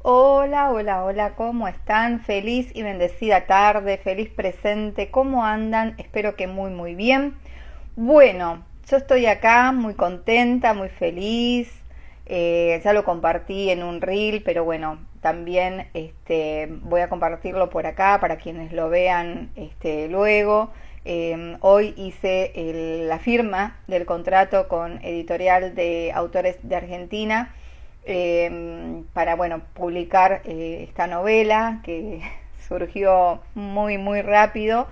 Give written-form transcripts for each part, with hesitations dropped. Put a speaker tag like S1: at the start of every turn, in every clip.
S1: Hola, hola, hola, ¿cómo están? Feliz y bendecida tarde, feliz presente, ¿cómo andan? Espero que muy, muy bien. Bueno, yo estoy acá muy contenta, muy feliz. Ya lo compartí en un reel, pero bueno, también voy a compartirlo por acá para quienes lo vean luego. Hoy hice la firma del contrato con Editorial de Autores de Argentina para bueno publicar esta novela que surgió muy muy rápido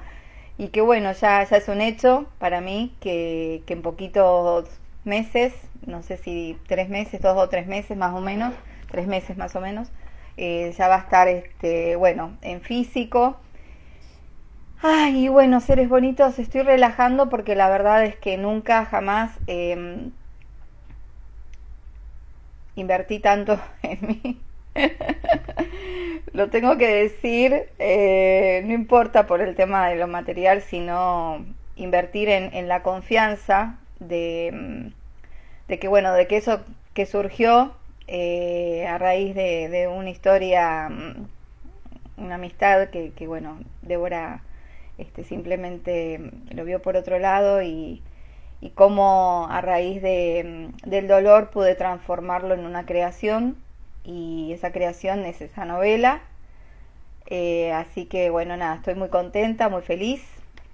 S1: y que bueno ya es un hecho para mí que en poquitos meses, no sé si 3 meses, 2 o 3 meses más o menos, 3 meses más o menos, ya va a estar bueno en físico. Ay, y bueno, seres bonitos, estoy relajando porque la verdad es que nunca jamás invertí tanto en mí. Lo tengo que decir, no importa por el tema de lo material, sino invertir en la confianza de que, bueno, de que eso que surgió a raíz de una historia, una amistad que bueno, Débora simplemente lo vio por otro lado y cómo a raíz del dolor pude transformarlo en una creación y esa creación es esa novela. Así que bueno, nada, estoy muy contenta, muy feliz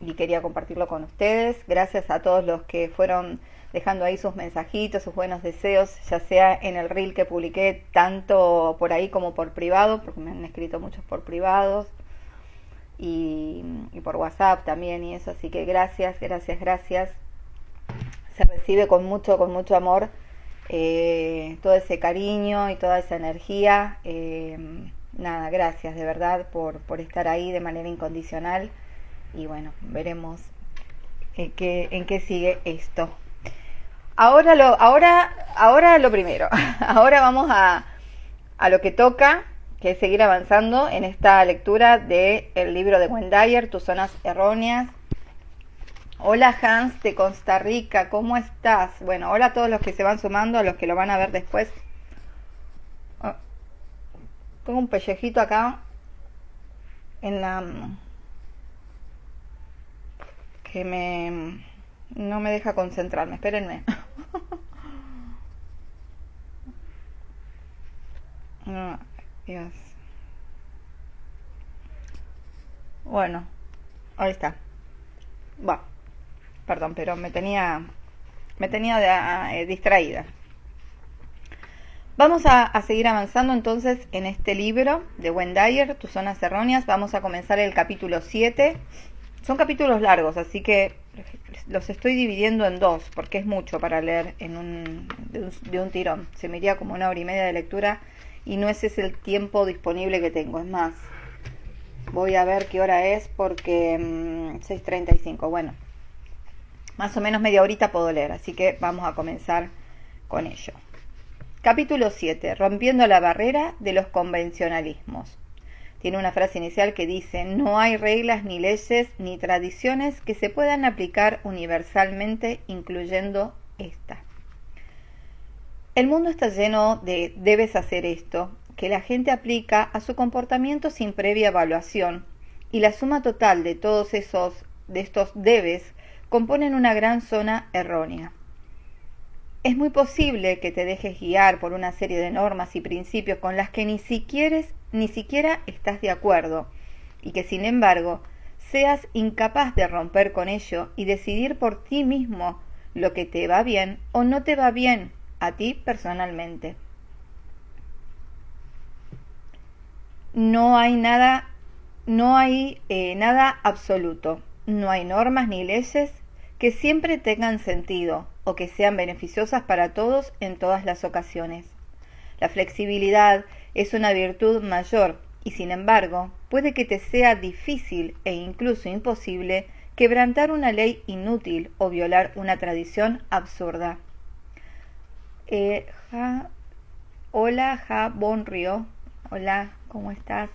S1: y quería compartirlo con ustedes. Gracias a todos los que fueron dejando ahí sus mensajitos, sus buenos deseos, ya sea en el reel que publiqué, tanto por ahí como por privado, porque me han escrito muchos por privados y por WhatsApp también y eso, así que gracias, gracias, gracias. Se recibe con mucho amor todo ese cariño y toda esa energía. Nada, gracias de verdad por estar ahí de manera incondicional y bueno, veremos en qué sigue esto. Ahora lo primero, ahora vamos a lo que toca, que es seguir avanzando en esta lectura del libro de Wendayer, Tus zonas erróneas. Hola Hans de Costa Rica, ¿cómo estás? Bueno, hola a todos los que se van sumando, a los que lo van a ver después. Oh, tengo un pellejito acá en la que no me deja concentrarme, espérenme. No, Dios. Bueno, ahí está. Bueno, perdón, pero me tenía distraída. Vamos a seguir avanzando entonces en este libro de Wendayer, Tus zonas erróneas. Vamos a comenzar el capítulo 7. Son capítulos largos, así que los estoy dividiendo en dos, porque es mucho para leer de un tirón. Se me iría como 1 hora y media de lectura y no ese es el tiempo disponible que tengo. Es más, voy a ver qué hora es porque 6:35. Bueno, más o menos media horita puedo leer, así que vamos a comenzar con ello. Capítulo 7. Rompiendo la barrera de los convencionalismos. Tiene una frase inicial que dice: no hay reglas ni leyes ni tradiciones que se puedan aplicar universalmente, incluyendo esta. El mundo está lleno de debes hacer esto, que la gente aplica a su comportamiento sin previa evaluación, y la suma total de todos estos debes componen una gran zona errónea. Es muy posible que te dejes guiar por una serie de normas y principios con las que ni siquiera estás de acuerdo y que sin embargo seas incapaz de romper con ello y decidir por ti mismo lo que te va bien o no te va bien a ti personalmente. No hay nada absoluto, no hay normas ni leyes que siempre tengan sentido o que sean beneficiosas para todos en todas las ocasiones. La flexibilidad es una virtud mayor y sin embargo puede que te sea difícil e incluso imposible quebrantar una ley inútil o violar una tradición absurda. Hola Bonrio, hola, ¿cómo estás?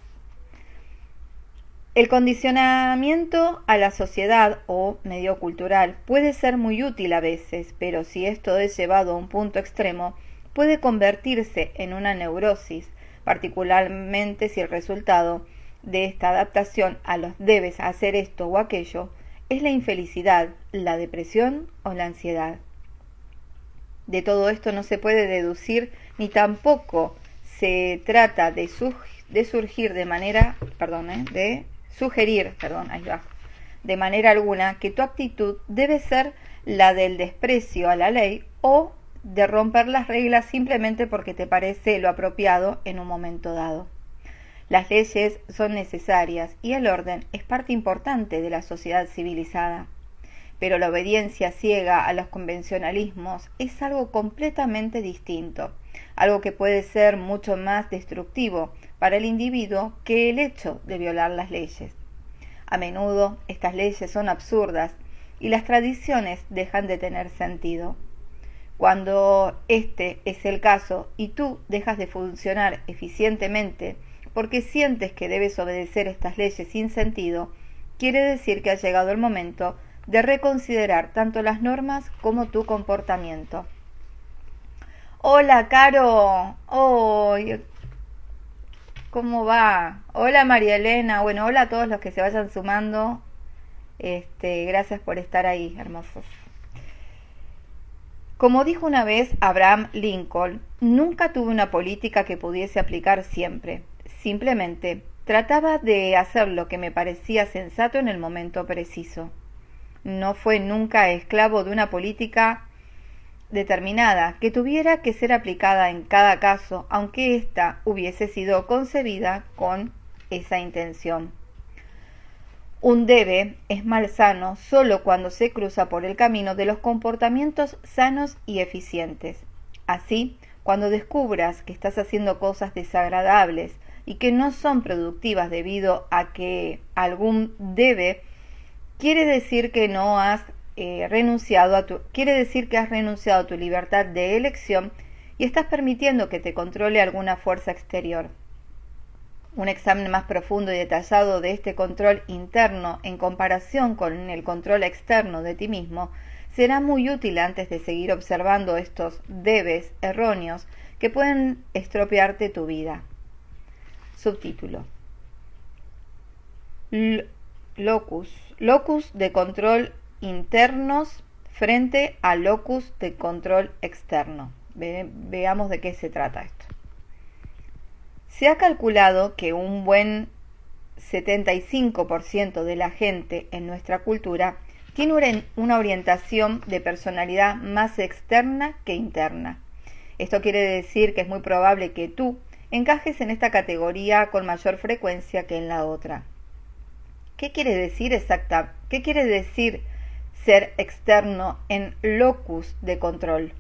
S1: El condicionamiento a la sociedad o medio cultural puede ser muy útil a veces, pero si esto es llevado a un punto extremo, puede convertirse en una neurosis, particularmente si el resultado de esta adaptación a los debes hacer esto o aquello es la infelicidad, la depresión o la ansiedad. De todo esto no se puede deducir ni tampoco se trata de sugerir de manera alguna que tu actitud debe ser la del desprecio a la ley o de romper las reglas simplemente porque te parece lo apropiado en un momento dado. Las leyes son necesarias y el orden es parte importante de la sociedad civilizada. Pero la obediencia ciega a los convencionalismos es algo completamente distinto, algo que puede ser mucho más destructivo para el individuo que el hecho de violar las leyes. A menudo estas leyes son absurdas y las tradiciones dejan de tener sentido. Cuando este es el caso y tú dejas de funcionar eficientemente porque sientes que debes obedecer estas leyes sin sentido, quiere decir que ha llegado el momento de reconsiderar tanto las normas como tu comportamiento. Hola, Caro. ¿Cómo va? Hola, María Elena. Bueno, hola a todos los que se vayan sumando. Gracias por estar ahí, hermosos. Como dijo una vez Abraham Lincoln, nunca tuve una política que pudiese aplicar siempre. Simplemente trataba de hacer lo que me parecía sensato en el momento preciso. No fue nunca esclavo de una política determinada que tuviera que ser aplicada en cada caso, aunque ésta hubiese sido concebida con esa intención. Un debe es malsano solo cuando se cruza por el camino de los comportamientos sanos y eficientes. Así, cuando descubras que estás haciendo cosas desagradables y que no son productivas debido a que algún debe, quiere decir que has renunciado a tu libertad de elección y estás permitiendo que te controle alguna fuerza exterior. Un examen más profundo y detallado de este control interno en comparación con el control externo de ti mismo será muy útil antes de seguir observando estos debes erróneos que pueden estropearte tu vida. Subtítulo: Locus de control internos frente a locus de control externo. Veamos de qué se trata esto. Se ha calculado que un buen 75% de la gente en nuestra cultura tiene una orientación de personalidad más externa que interna. Esto quiere decir que es muy probable que tú encajes en esta categoría con mayor frecuencia que en la otra. ¿Qué quiere decir ser externo en locus de control?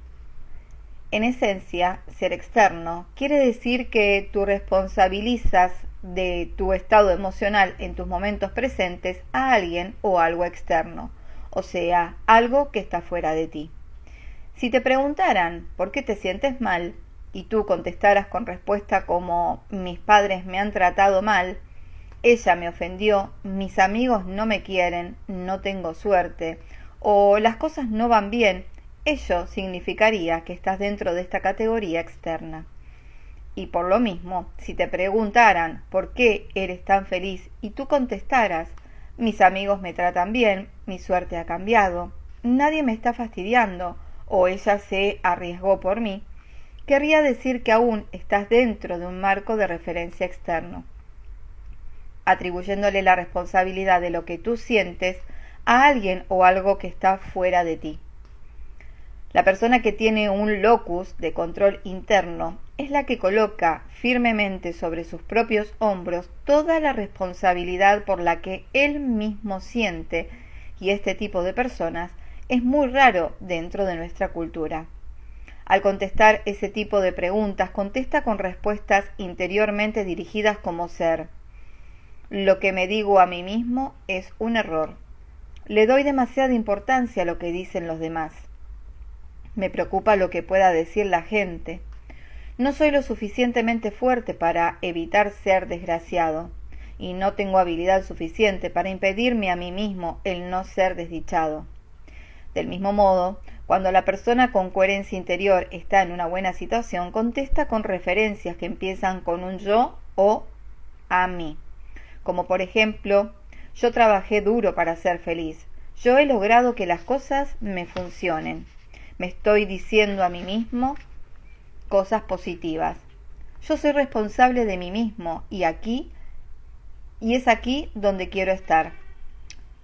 S1: En esencia, ser externo quiere decir que tú responsabilizas de tu estado emocional en tus momentos presentes a alguien o algo externo, o sea, algo que está fuera de ti. Si te preguntaran por qué te sientes mal y tú contestaras con respuesta como mis padres me han tratado mal, ella me ofendió, mis amigos no me quieren, no tengo suerte, o las cosas no van bien, ello significaría que estás dentro de esta categoría externa. Y por lo mismo, si te preguntaran por qué eres tan feliz y tú contestaras, mis amigos me tratan bien, mi suerte ha cambiado, nadie me está fastidiando, o ella se arriesgó por mí, querría decir que aún estás dentro de un marco de referencia externo, atribuyéndole la responsabilidad de lo que tú sientes a alguien o algo que está fuera de ti. La persona que tiene un locus de control interno es la que coloca firmemente sobre sus propios hombros toda la responsabilidad por la que él mismo siente, y este tipo de personas es muy raro dentro de nuestra cultura. Al contestar ese tipo de preguntas, contesta con respuestas interiormente dirigidas como ser: lo que me digo a mí mismo es un error. Le doy demasiada importancia a lo que dicen los demás. Me preocupa lo que pueda decir la gente. No soy lo suficientemente fuerte para evitar ser desgraciado, y no tengo habilidad suficiente para impedirme a mí mismo el no ser desdichado. Del mismo modo, Cuando la persona con coherencia interior está en una buena situación, contesta con referencias que empiezan con un yo o a mí. Como por ejemplo, yo trabajé duro para ser feliz. Yo he logrado que las cosas me funcionen. Me estoy diciendo a mí mismo cosas positivas. Yo soy responsable de mí mismo y es aquí donde quiero estar.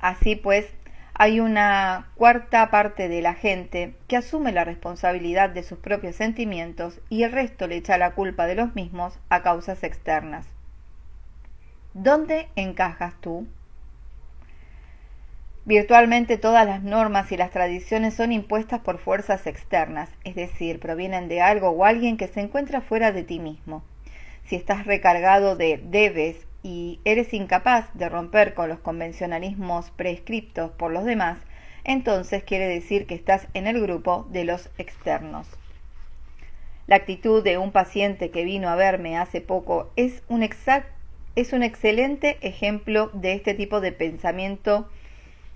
S1: Así pues, hay una cuarta parte de la gente que asume la responsabilidad de sus propios sentimientos y el resto le echa la culpa de los mismos a causas externas. ¿Dónde encajas tú? Virtualmente todas las normas y las tradiciones son impuestas por fuerzas externas, es decir, provienen de algo o alguien que se encuentra fuera de ti mismo. Si estás recargado de debes y eres incapaz de romper con los convencionalismos prescriptos por los demás, entonces quiere decir que estás en el grupo de los externos. La actitud de un paciente que vino a verme hace poco es un excelente ejemplo de este tipo de pensamiento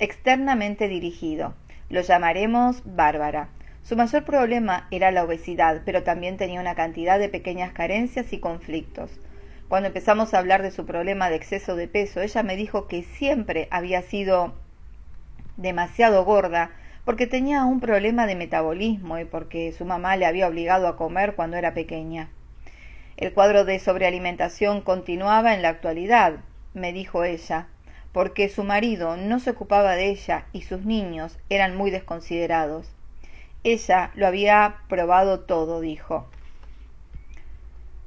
S1: externamente dirigido. Lo llamaremos Bárbara. Su mayor problema era la obesidad, pero también tenía una cantidad de pequeñas carencias y conflictos. Cuando empezamos a hablar de su problema de exceso de peso, ella me dijo que siempre había sido demasiado gorda porque tenía un problema de metabolismo y porque su mamá le había obligado a comer cuando era pequeña. El cuadro de sobrealimentación continuaba en la actualidad, me dijo ella, porque su marido no se ocupaba de ella y sus niños eran muy desconsiderados. Ella lo había probado todo, dijo.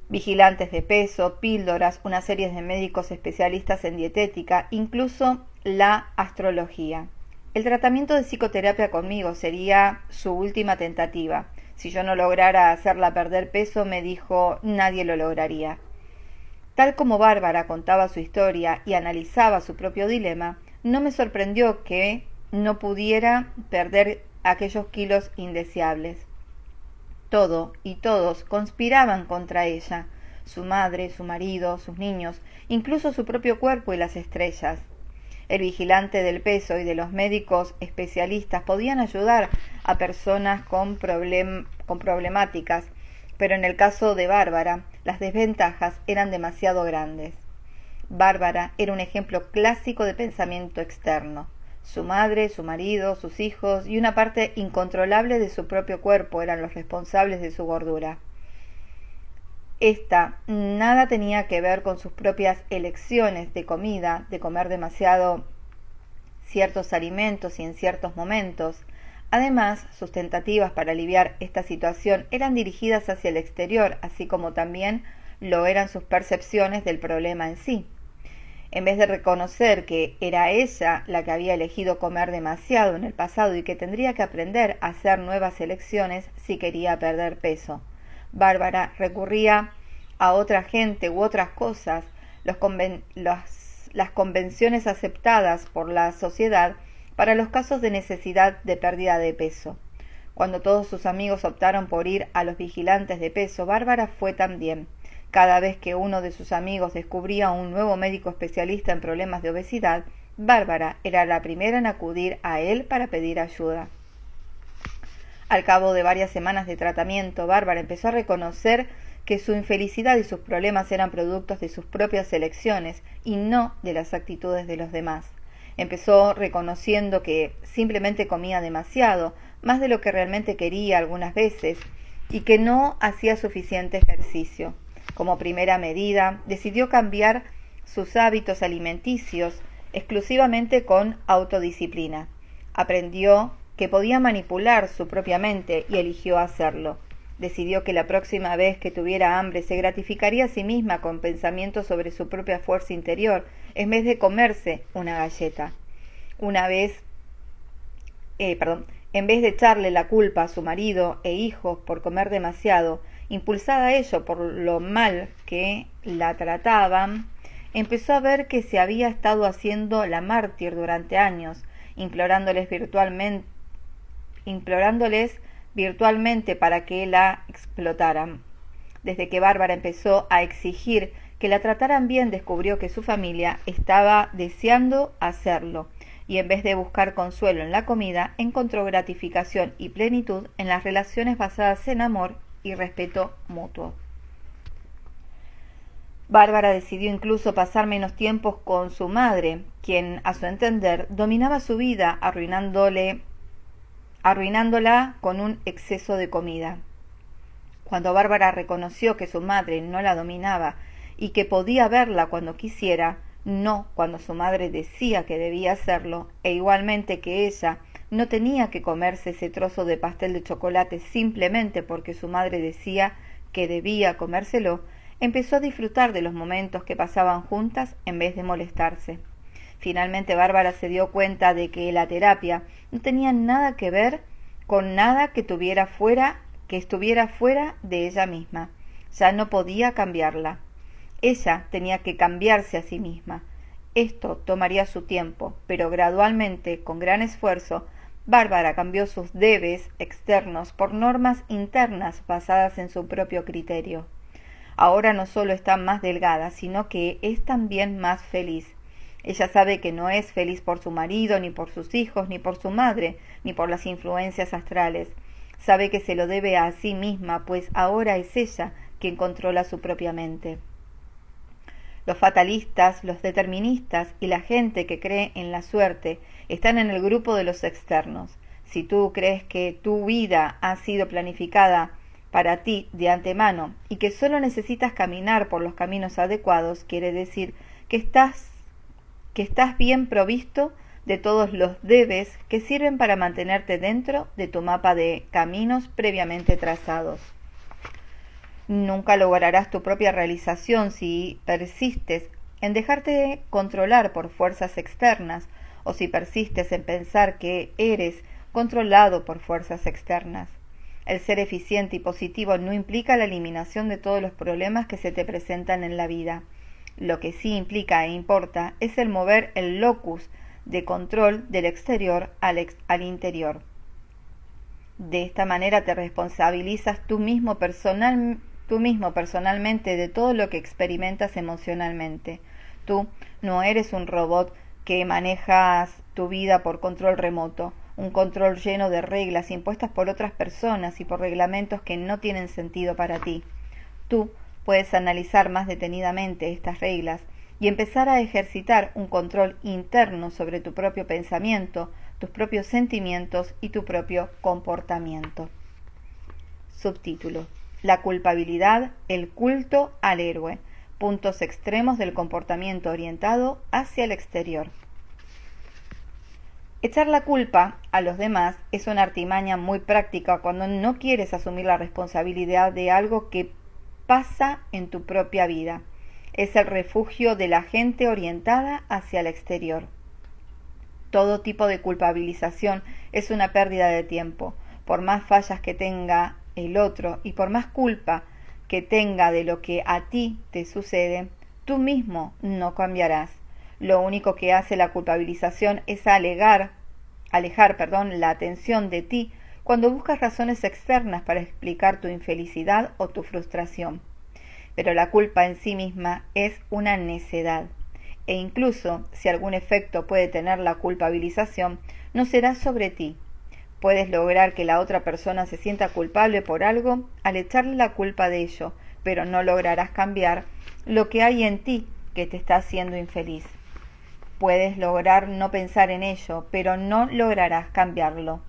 S1: Vigilantes de peso, píldoras, una serie de médicos especialistas en dietética, incluso la astrología. El tratamiento de psicoterapia conmigo sería su última tentativa. Si yo no lograra hacerla perder peso, me dijo, nadie lo lograría. Tal como Bárbara contaba su historia y analizaba su propio dilema, no me sorprendió que no pudiera perder aquellos kilos indeseables. Todo y todos conspiraban contra ella, su madre, su marido, sus niños, incluso su propio cuerpo y las estrellas. El vigilante del peso y de los médicos especialistas podían ayudar a personas con problemáticas, pero en el caso de Bárbara, las desventajas eran demasiado grandes. Bárbara era un ejemplo clásico de pensamiento externo. Su madre, su marido, sus hijos y una parte incontrolable de su propio cuerpo eran los responsables de su gordura. Esta nada tenía que ver con sus propias elecciones de comida, de comer demasiado ciertos alimentos y en ciertos momentos. Además, sus tentativas para aliviar esta situación eran dirigidas hacia el exterior, así como también lo eran sus percepciones del problema en sí. En vez de reconocer que era ella la que había elegido comer demasiado en el pasado y que tendría que aprender a hacer nuevas elecciones si quería perder peso, Bárbara recurría a otra gente u otras cosas, las convenciones aceptadas por la sociedad para los casos de necesidad de pérdida de peso. Cuando todos sus amigos optaron por ir a los vigilantes de peso, Bárbara fue también. Cada vez que uno de sus amigos descubría un nuevo médico especialista en problemas de obesidad, Bárbara era la primera en acudir a él para pedir ayuda. Al cabo de varias semanas de tratamiento, Bárbara empezó a reconocer que su infelicidad y sus problemas eran productos de sus propias elecciones y no de las actitudes de los demás. Empezó reconociendo que simplemente comía demasiado, más de lo que realmente quería algunas veces, y que no hacía suficiente ejercicio. Como primera medida, decidió cambiar sus hábitos alimenticios exclusivamente con autodisciplina. Aprendió que podía manipular su propia mente y eligió hacerlo. Decidió que la próxima vez que tuviera hambre se gratificaría a sí misma con pensamientos sobre su propia fuerza interior, en vez de comerse una galleta. En vez de echarle la culpa a su marido e hijos por comer demasiado, impulsada a ello por lo mal que la trataban, empezó a ver que se había estado haciendo la mártir durante años, implorándoles virtualmente para que la explotaran. Desde que Bárbara empezó a exigir que la trataran bien, descubrió que su familia estaba deseando hacerlo. y en vez de buscar consuelo en la comida, encontró gratificación y plenitud en las relaciones basadas en amor y respeto mutuo. Bárbara decidió incluso pasar menos tiempos con su madre, quien, a su entender, dominaba su vida, arruinándola con un exceso de comida. Cuando Bárbara reconoció que su madre no la dominaba y que podía verla cuando quisiera, no cuando su madre decía que debía hacerlo, e igualmente que ella no tenía que comerse ese trozo de pastel de chocolate simplemente porque su madre decía que debía comérselo, empezó a disfrutar de los momentos que pasaban juntas en vez de molestarse. Finalmente Bárbara se dio cuenta de que la terapia no tenía nada que ver con nada que estuviera fuera de ella misma. Ya no podía cambiarla. Ella tenía que cambiarse a sí misma. Esto tomaría su tiempo, pero gradualmente, con gran esfuerzo, Bárbara cambió sus debes externos por normas internas basadas en su propio criterio. Ahora no solo está más delgada, sino que es también más feliz. Ella sabe que no es feliz por su marido, ni por sus hijos, ni por su madre, ni por las influencias astrales. Sabe que se lo debe a sí misma, pues ahora es ella quien controla su propia mente. Los fatalistas, los deterministas y la gente que cree en la suerte están en el grupo de los externos. Si tú crees que tu vida ha sido planificada para ti de antemano y que solo necesitas caminar por los caminos adecuados, quiere decir que estás bien provisto de todos los debes que sirven para mantenerte dentro de tu mapa de caminos previamente trazados. Nunca lograrás tu propia realización si persistes en dejarte controlar por fuerzas externas o si persistes en pensar que eres controlado por fuerzas externas. El ser eficiente y positivo no implica la eliminación de todos los problemas que se te presentan en la vida. Lo que sí implica e importa es el mover el locus de control del exterior al interior. De esta manera te responsabilizas tú mismo personalmente de todo lo que experimentas emocionalmente. Tú no eres un robot que manejas tu vida por control remoto, un control lleno de reglas impuestas por otras personas y por reglamentos que no tienen sentido para ti. Tú puedes analizar más detenidamente estas reglas y empezar a ejercitar un control interno sobre tu propio pensamiento, tus propios sentimientos y tu propio comportamiento. Subtítulo: La culpabilidad, el culto al héroe. Puntos extremos del comportamiento orientado hacia el exterior. Echar la culpa a los demás es una artimaña muy práctica cuando no quieres asumir la responsabilidad de algo que pasa en tu propia vida. Es el refugio de la gente orientada hacia el exterior. Todo tipo de culpabilización es una pérdida de tiempo. Por más fallas que tenga el otro y por más culpa que tenga de lo que a ti te sucede, tú mismo no cambiarás. Lo único que hace la culpabilización es alejar la atención de ti cuando buscas razones externas para explicar tu infelicidad o tu frustración. Pero la culpa en sí misma es una necedad, e incluso si algún efecto puede tener la culpabilización, no será sobre ti. Puedes lograr que la otra persona se sienta culpable por algo al echarle la culpa de ello, pero no lograrás cambiar lo que hay en ti que te está haciendo infeliz. Puedes lograr no pensar en ello, pero no lograrás cambiarlo.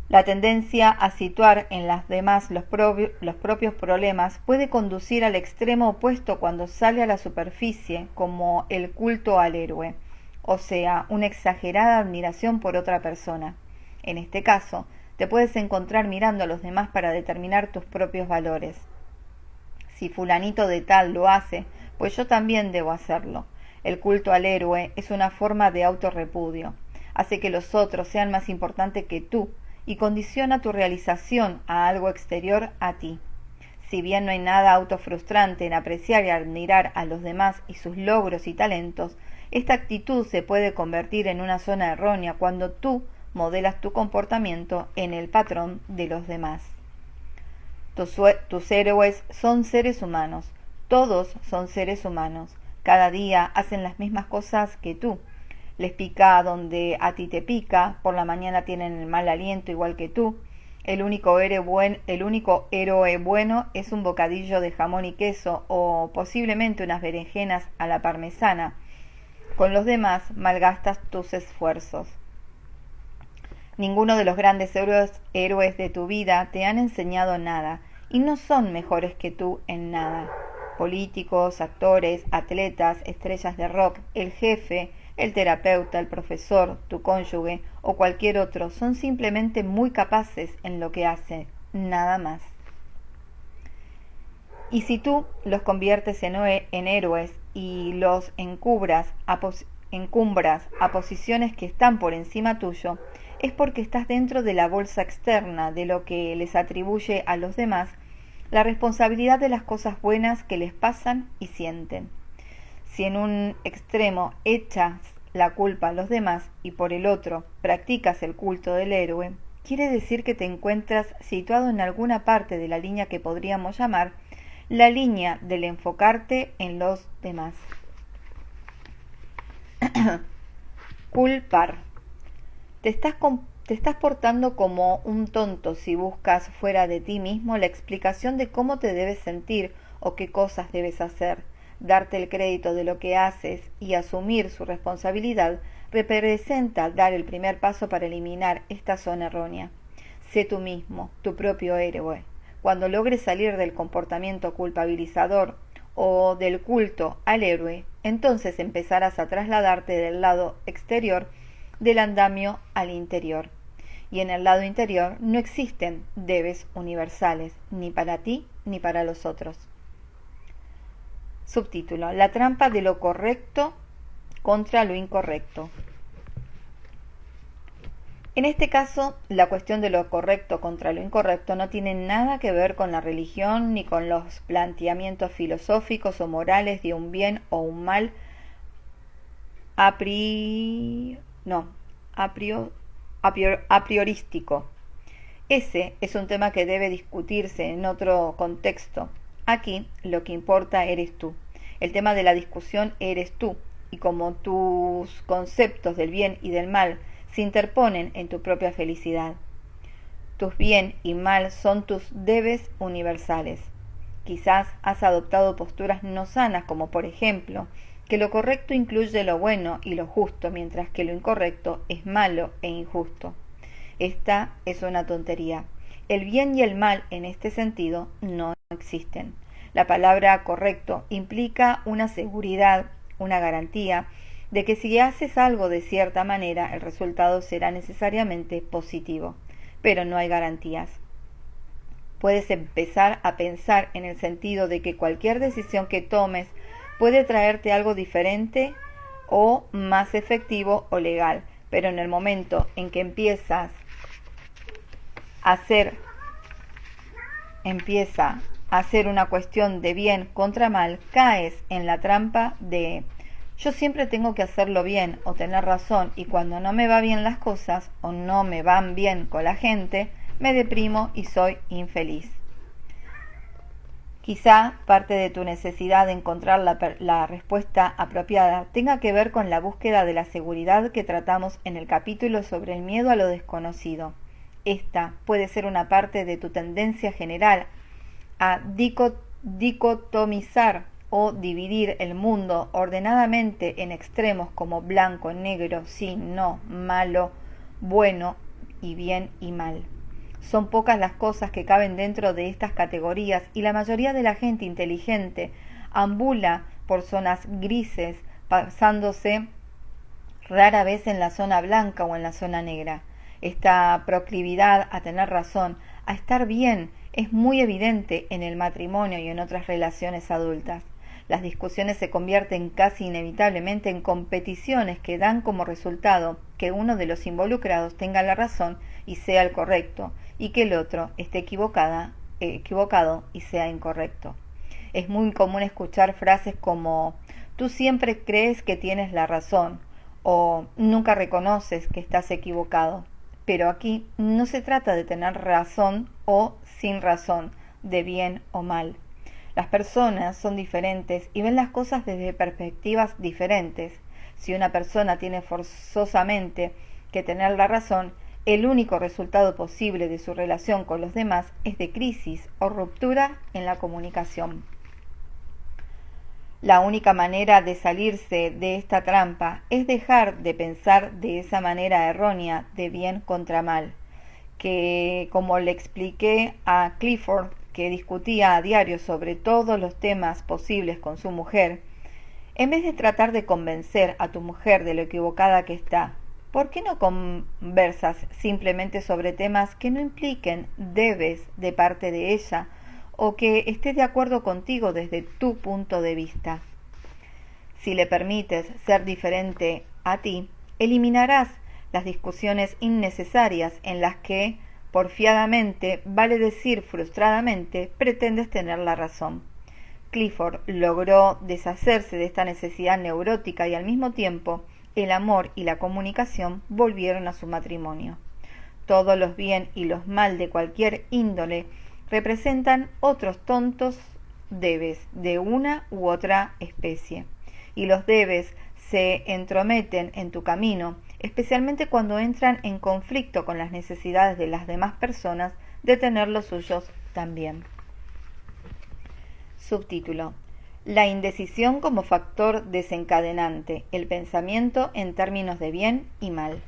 S1: La tendencia a situar en las demás los propios problemas puede conducir al extremo opuesto cuando sale a la superficie, como el culto al héroe, o sea, una exagerada admiración por otra persona. En este caso, te puedes encontrar mirando a los demás para determinar tus propios valores. Si fulanito de tal lo hace, pues yo también debo hacerlo. El culto al héroe es una forma de autorrepudio. Hace que los otros sean más importantes que tú y condiciona tu realización a algo exterior a ti. Si bien no hay nada autofrustrante en apreciar y admirar a los demás y sus logros y talentos, esta actitud se puede convertir en una zona errónea cuando tú modelas tu comportamiento en el patrón de los demás. Tus héroes son seres humanos. Todos son seres humanos. Cada día hacen las mismas cosas que tú. Les pica donde a ti te pica, por la mañana tienen el mal aliento igual que tú. El único héroe bueno es un bocadillo de jamón y queso o posiblemente unas berenjenas a la parmesana. Con los demás malgastas tus esfuerzos. Ninguno de los grandes héroes de tu vida te han enseñado nada y no son mejores que tú en nada. Políticos, actores, atletas, estrellas de rock, el jefe, el terapeuta, el profesor, tu cónyuge o cualquier otro son simplemente muy capaces en lo que hacen, nada más. Y si tú los conviertes en héroes y los encumbras a posiciones que están por encima tuyo, es porque estás dentro de la bolsa externa de lo que les atribuye a los demás la responsabilidad de las cosas buenas que les pasan y sienten. Si en un extremo echas la culpa a los demás y por el otro practicas el culto del héroe, quiere decir que te encuentras situado en alguna parte de la línea que podríamos llamar la línea del enfocarte en los demás. Culpar. Te estás portando como un tonto si buscas fuera de ti mismo la explicación de cómo te debes sentir o qué cosas debes hacer. Darte el crédito de lo que haces y asumir su responsabilidad representa dar el primer paso para eliminar esta zona errónea. Sé tú mismo, tu propio héroe. Cuando logres salir del comportamiento culpabilizador o del culto al héroe, entonces empezarás a trasladarte del lado exterior del andamio al interior. Y en el lado interior no existen debes universales, ni para ti ni para los otros. Subtítulo: La trampa de lo correcto contra lo incorrecto. En este caso, la cuestión de lo correcto contra lo incorrecto no tiene nada que ver con la religión ni con los planteamientos filosóficos o morales de un bien o un mal a priorístico. Ese es un tema que debe discutirse en otro contexto. Aquí lo que importa eres tú. El tema de la discusión eres tú, y como tus conceptos del bien y del mal se interponen en tu propia felicidad. Tus bien y mal son tus debes universales. Quizás has adoptado posturas no sanas, como por ejemplo, que lo correcto incluye lo bueno y lo justo, mientras que lo incorrecto es malo e injusto. Esta es una tontería. El bien y el mal en este sentido no existen. La palabra correcto implica una seguridad, una garantía de que si haces algo de cierta manera el resultado será necesariamente positivo, pero no hay garantías. Puedes empezar a pensar en el sentido de que cualquier decisión que tomes puede traerte algo diferente o más efectivo o legal, pero en el momento en que empieza a ser una cuestión de bien contra mal, caes en la trampa de yo siempre tengo que hacerlo bien o tener razón, y cuando no me va bien las cosas o no me van bien con la gente, me deprimo y soy infeliz. Quizá parte de tu necesidad de encontrar la respuesta apropiada tenga que ver con la búsqueda de la seguridad que tratamos en el capítulo sobre el miedo a lo desconocido. Esta puede ser una parte de tu tendencia general a dicotomizar o dividir el mundo ordenadamente en extremos como blanco, negro, sí, no, malo, bueno y bien y mal. Son pocas las cosas que caben dentro de estas categorías y la mayoría de la gente inteligente ambula por zonas grises, pasándose rara vez en la zona blanca o en la zona negra. Esta proclividad a tener razón, a estar bien, es muy evidente en el matrimonio y en otras relaciones adultas. Las discusiones se convierten casi inevitablemente en competiciones que dan como resultado que uno de los involucrados tenga la razón y sea el correcto, y que el otro esté equivocado y sea incorrecto. Es muy común escuchar frases como tú siempre crees que tienes la razón o nunca reconoces que estás equivocado. Pero aquí no se trata de tener razón o sin razón, de bien o mal. Las personas son diferentes y ven las cosas desde perspectivas diferentes. Si una persona tiene forzosamente que tener la razón, el único resultado posible de su relación con los demás es de crisis o ruptura en la comunicación. La única manera de salirse de esta trampa es dejar de pensar de esa manera errónea de bien contra mal, que, como le expliqué a Clifford, que discutía a diario sobre todos los temas posibles con su mujer, en vez de tratar de convencer a tu mujer de lo equivocada que está, ¿por qué no conversas simplemente sobre temas que no impliquen debes de parte de ella o que esté de acuerdo contigo desde tu punto de vista? Si le permites ser diferente a ti, eliminarás las discusiones innecesarias en las que, porfiadamente, vale decir frustradamente, pretendes tener la razón. Clifford logró deshacerse de esta necesidad neurótica y al mismo tiempo el amor y la comunicación volvieron a su matrimonio. Todos los bien y los mal de cualquier índole representan otros tontos debes de una u otra especie, y los debes se entrometen en tu camino, especialmente cuando entran en conflicto con las necesidades de las demás personas de tener los suyos también. Subtítulo: La indecisión como factor desencadenante, el pensamiento en términos de bien y mal.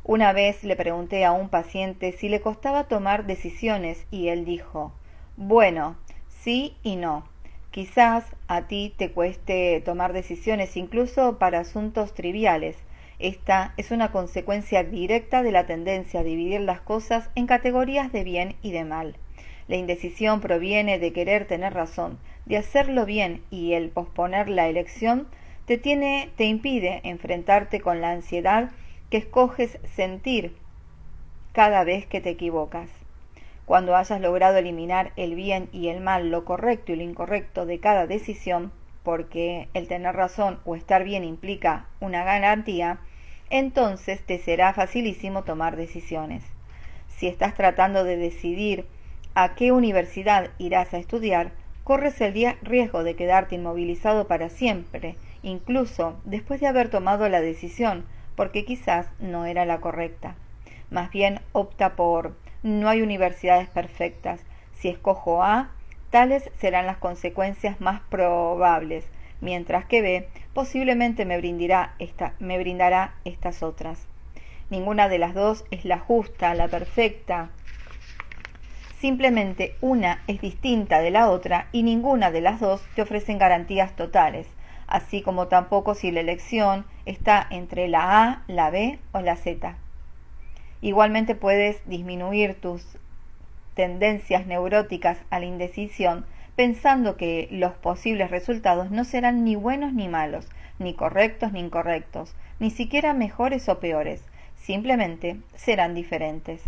S1: Una vez le pregunté a un paciente si le costaba tomar decisiones y él dijo: bueno, sí y no. Quizás a ti te cueste tomar decisiones incluso para asuntos triviales. Esta es una consecuencia directa de la tendencia a dividir las cosas en categorías de bien y de mal. La indecisión proviene de querer tener razón, de hacerlo bien, y el posponer la elección te impide enfrentarte con la ansiedad que escoges sentir cada vez que te equivocas. Cuando hayas logrado eliminar el bien y el mal, lo correcto y lo incorrecto de cada decisión, porque el tener razón o estar bien implica una garantía, entonces te será facilísimo tomar decisiones. Si estás tratando de decidir a qué universidad irás a estudiar, corres el riesgo de quedarte inmovilizado para siempre, incluso después de haber tomado la decisión, porque quizás no era la correcta. Más bien opta por: no hay universidades perfectas. Si escojo A, tales serán las consecuencias más probables, mientras que B posiblemente me brindará estas otras. Ninguna de las dos es la justa, la perfecta. Simplemente una es distinta de la otra y ninguna de las dos te ofrecen garantías totales, así como tampoco si la elección está entre la A, la B o la Z. Igualmente puedes disminuir tus tendencias neuróticas a la indecisión pensando que los posibles resultados no serán ni buenos ni malos, ni correctos ni incorrectos, ni siquiera mejores o peores, simplemente serán diferentes.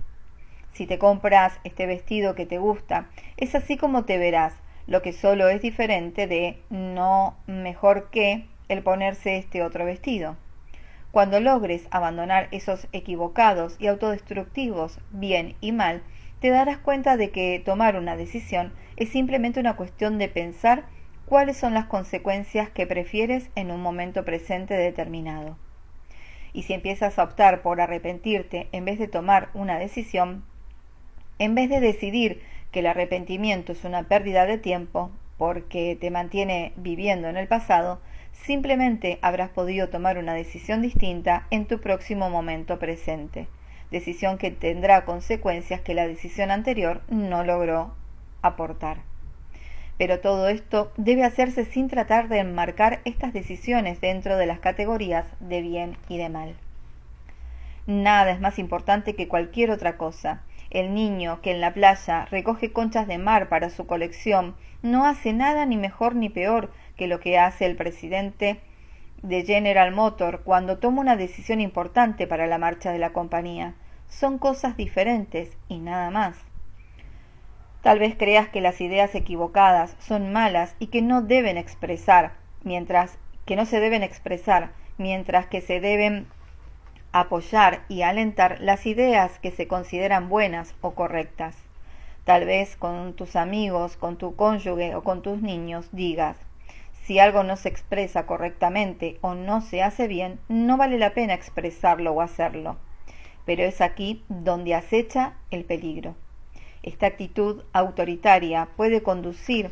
S1: Si te compras este vestido que te gusta, es así como te verás, lo que solo es diferente de no mejor que el ponerse este otro vestido. Cuando logres abandonar esos equivocados y autodestructivos bien y mal, te darás cuenta de que tomar una decisión es simplemente una cuestión de pensar cuáles son las consecuencias que prefieres en un momento presente determinado. Y si empiezas a optar por arrepentirte en vez de tomar una decisión, en vez de decidir que el arrepentimiento es una pérdida de tiempo porque te mantiene viviendo en el pasado, simplemente habrás podido tomar una decisión distinta en tu próximo momento presente, decisión que tendrá consecuencias que la decisión anterior no logró aportar. Pero todo esto debe hacerse sin tratar de enmarcar estas decisiones dentro de las categorías de bien y de mal. Nada es más importante que cualquier otra cosa. El niño que en la playa recoge conchas de mar para su colección no hace nada ni mejor ni peor que lo que hace el presidente de General Motors cuando toma una decisión importante para la marcha de la compañía. Son cosas diferentes y nada más. Tal vez creas que las ideas equivocadas son malas y que no se deben expresar, mientras que se deben apoyar y alentar las ideas que se consideran buenas o correctas. Tal vez con tus amigos, con tu cónyuge o con tus niños digas: Si algo no se expresa correctamente o no se hace bien, no vale la pena expresarlo o hacerlo. Pero es aquí donde acecha el peligro. Esta actitud autoritaria puede conducir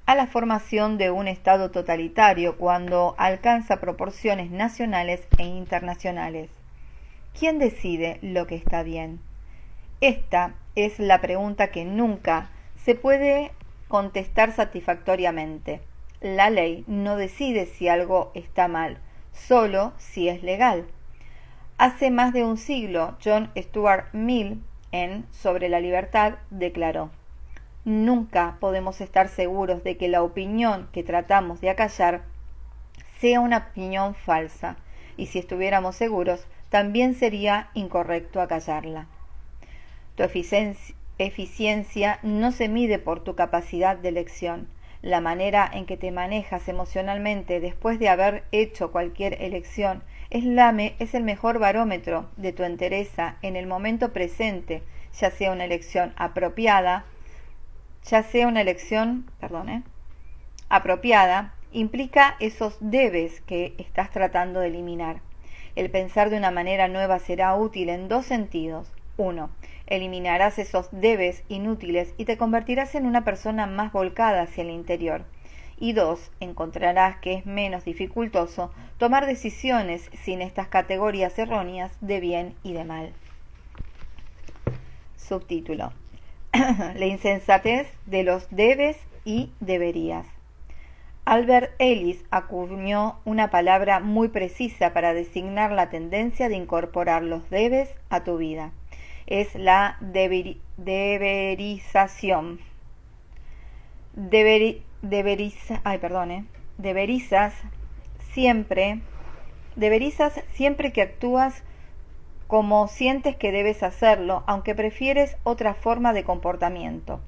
S1: a la formación de un Estado totalitario cuando alcanza proporciones nacionales e internacionales. ¿Quién decide lo que está bien? Esta es la pregunta que nunca se puede contestar satisfactoriamente. La ley no decide si algo está mal, solo si es legal. Hace más de un siglo, John Stuart Mill, en Sobre la libertad, declaró: nunca podemos estar seguros de que la opinión que tratamos de acallar sea una opinión falsa, y si estuviéramos seguros, también sería incorrecto acallarla. Tu eficiencia no se mide por tu capacidad de elección. La manera en que te manejas emocionalmente después de haber hecho cualquier elección es el mejor barómetro de tu entereza en el momento presente, ya sea una elección apropiada, implica esos debes que estás tratando de eliminar. El pensar de una manera nueva será útil en dos sentidos. 1. Eliminarás esos debes inútiles y te convertirás en una persona más volcada hacia el interior. Y 2. Encontrarás que es menos dificultoso tomar decisiones sin estas categorías erróneas de bien y de mal. Subtítulo: La insensatez de los debes y deberías. Albert Ellis acuñó una palabra muy precisa para designar la tendencia de incorporar los debes a tu vida. Es la deberización. Deberizas siempre que actúas como sientes que debes hacerlo, aunque prefieres otra forma de comportamiento.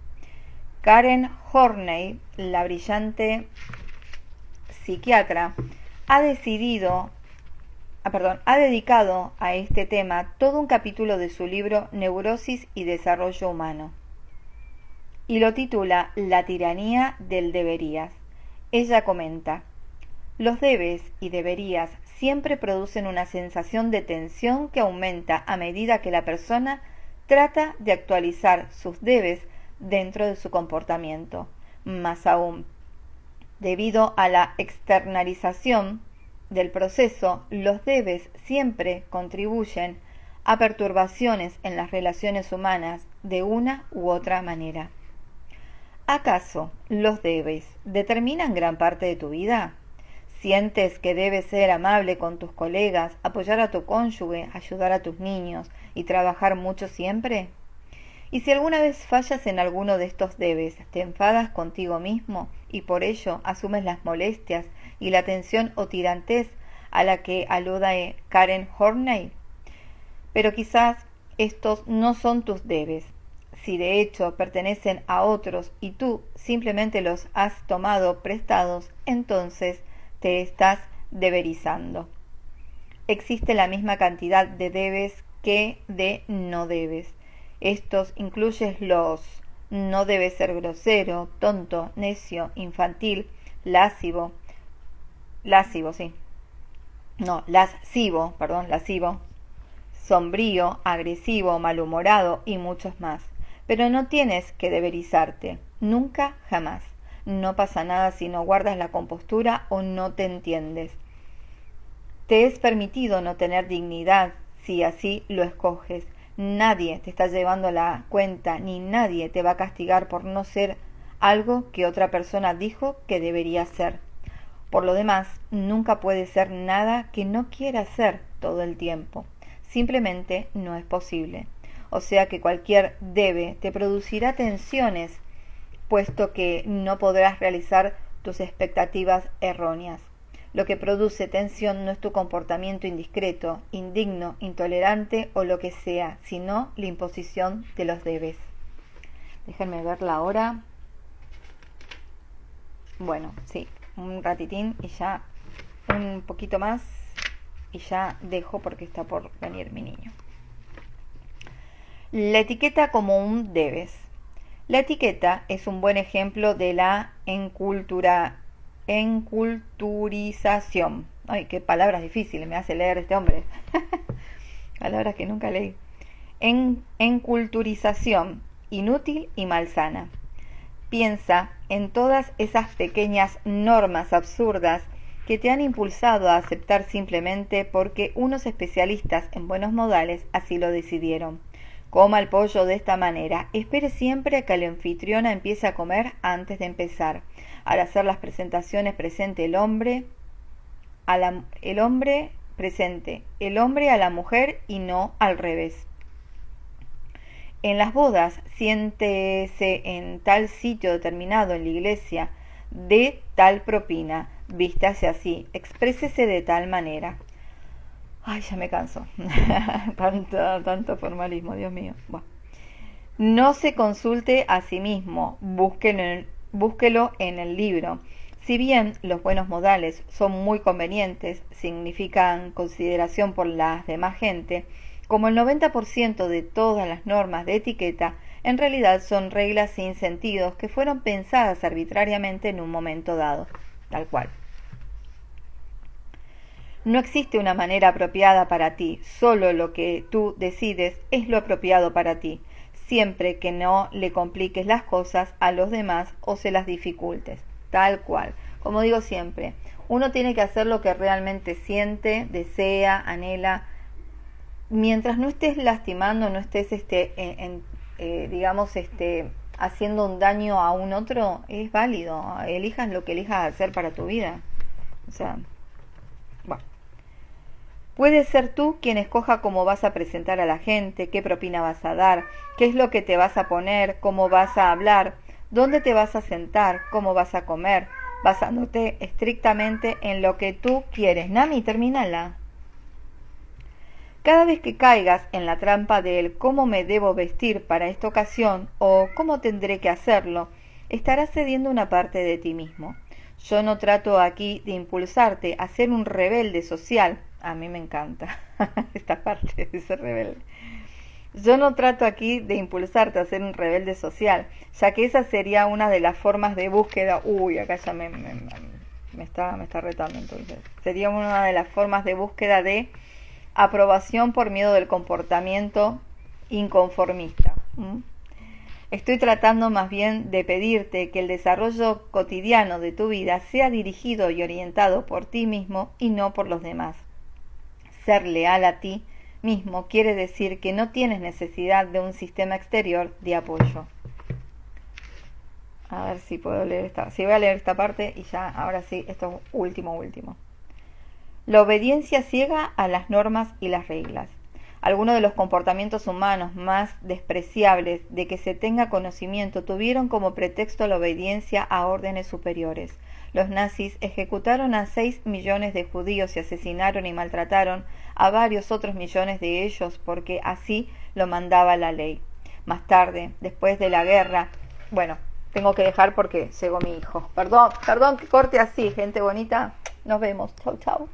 S1: Karen Horney, la brillante psiquiatra, ha dedicado a este tema todo un capítulo de su libro Neurosis y Desarrollo Humano, y lo titula La tiranía del deberías. Ella comenta: los debes y deberías siempre producen una sensación de tensión que aumenta a medida que la persona trata de actualizar sus debes dentro de su comportamiento. Más aún, debido a la externalización del proceso, los debes siempre contribuyen a perturbaciones en las relaciones humanas de una u otra manera. ¿Acaso los debes determinan gran parte de tu vida? ¿Sientes que debes ser amable con tus colegas, apoyar a tu cónyuge, ayudar a tus niños y trabajar mucho siempre? Y si alguna vez fallas en alguno de estos debes, te enfadas contigo mismo y por ello asumes las molestias y la tensión o tirantez a la que alude Karen Horney. Pero quizás estos no son tus debes. Si de hecho pertenecen a otros y tú simplemente los has tomado prestados, entonces te estás deberizando. Existe la misma cantidad de debes que de no debes. Estos incluyen los no debes ser grosero, tonto, necio, infantil, lascivo, sombrío, agresivo, malhumorado y muchos más. Pero no tienes que deberizarte, nunca, jamás. No pasa nada si no guardas la compostura o no te entiendes. Te es permitido no tener dignidad si así lo escoges. Nadie te está llevando la cuenta, ni nadie te va a castigar por no ser algo que otra persona dijo que debería ser. Por lo demás, nunca puedes ser nada que no quieras ser todo el tiempo. Simplemente no es posible. O sea que cualquier debe te producirá tensiones, puesto que no podrás realizar tus expectativas erróneas. Lo que produce tensión no es tu comportamiento indiscreto, indigno, intolerante o lo que sea, sino la imposición de los debes. Déjenme ver la hora. Bueno, sí, un ratitín y ya un poquito más y ya dejo porque está por venir mi niño. La etiqueta como un debes. La etiqueta es un buen ejemplo de la enculturización. Ay, qué palabras difíciles me hace leer este hombre. Palabras que nunca leí. Enculturización, inútil y malsana. Piensa en todas esas pequeñas normas absurdas que te han impulsado a aceptar simplemente porque unos especialistas en buenos modales así lo decidieron. Coma el pollo de esta manera. Espere siempre a que la anfitriona empiece a comer antes de empezar. Al hacer las presentaciones presente el hombre a la mujer y no al revés. En las bodas, siéntese en tal sitio determinado en la iglesia, de tal propina, vístase así, exprésese de tal manera. Ay, ya me canso. tanto formalismo, Dios mío. Bueno. No se consulte a sí mismo, búsquelo en el libro. Si bien los buenos modales son muy convenientes, significan consideración por las demás gente, como el 90% de todas las normas de etiqueta, en realidad son reglas sin sentidos que fueron pensadas arbitrariamente en un momento dado, tal cual. No existe una manera apropiada para ti, solo lo que tú decides es lo apropiado para ti, siempre que no le compliques las cosas a los demás o se las dificultes, tal cual. Como digo siempre, uno tiene que hacer lo que realmente siente, desea, anhela. Mientras no estés lastimando, no estés haciendo un daño a un otro, es válido. Elijas lo que elijas hacer para tu vida. O sea, bueno. Puedes ser tú quien escoja cómo vas a presentar a la gente, qué propina vas a dar, qué es lo que te vas a poner, cómo vas a hablar, dónde te vas a sentar, cómo vas a comer, basándote estrictamente en lo que tú quieres. Nami, termínala. Cada vez que caigas en la trampa del cómo me debo vestir para esta ocasión o cómo tendré que hacerlo, estarás cediendo una parte de ti mismo. Yo no trato aquí de impulsarte a ser un rebelde social. A mí me encanta esta parte de ser rebelde. Yo no trato aquí de impulsarte a ser un rebelde social, ya que esa sería una de las formas de búsqueda. Uy, acá ya me está retando entonces. Sería una de las formas de búsqueda de aprobación por miedo del comportamiento inconformista. Estoy tratando más bien de pedirte que el desarrollo cotidiano de tu vida sea dirigido y orientado por ti mismo y no por los demás. Ser leal a ti mismo quiere decir que no tienes necesidad de un sistema exterior de apoyo. A ver si puedo leer esta. Sí, voy a leer esta parte y ya, ahora sí, esto es último. La obediencia ciega a las normas y las reglas. Algunos de los comportamientos humanos más despreciables de que se tenga conocimiento tuvieron como pretexto la obediencia a órdenes superiores. Los nazis ejecutaron a 6 millones de judíos y asesinaron y maltrataron a varios otros millones de ellos porque así lo mandaba la ley. Más tarde, después de la guerra, bueno, tengo que dejar porque llegó mi hijo. Perdón que corte así, gente bonita. Nos vemos. Chau, chau.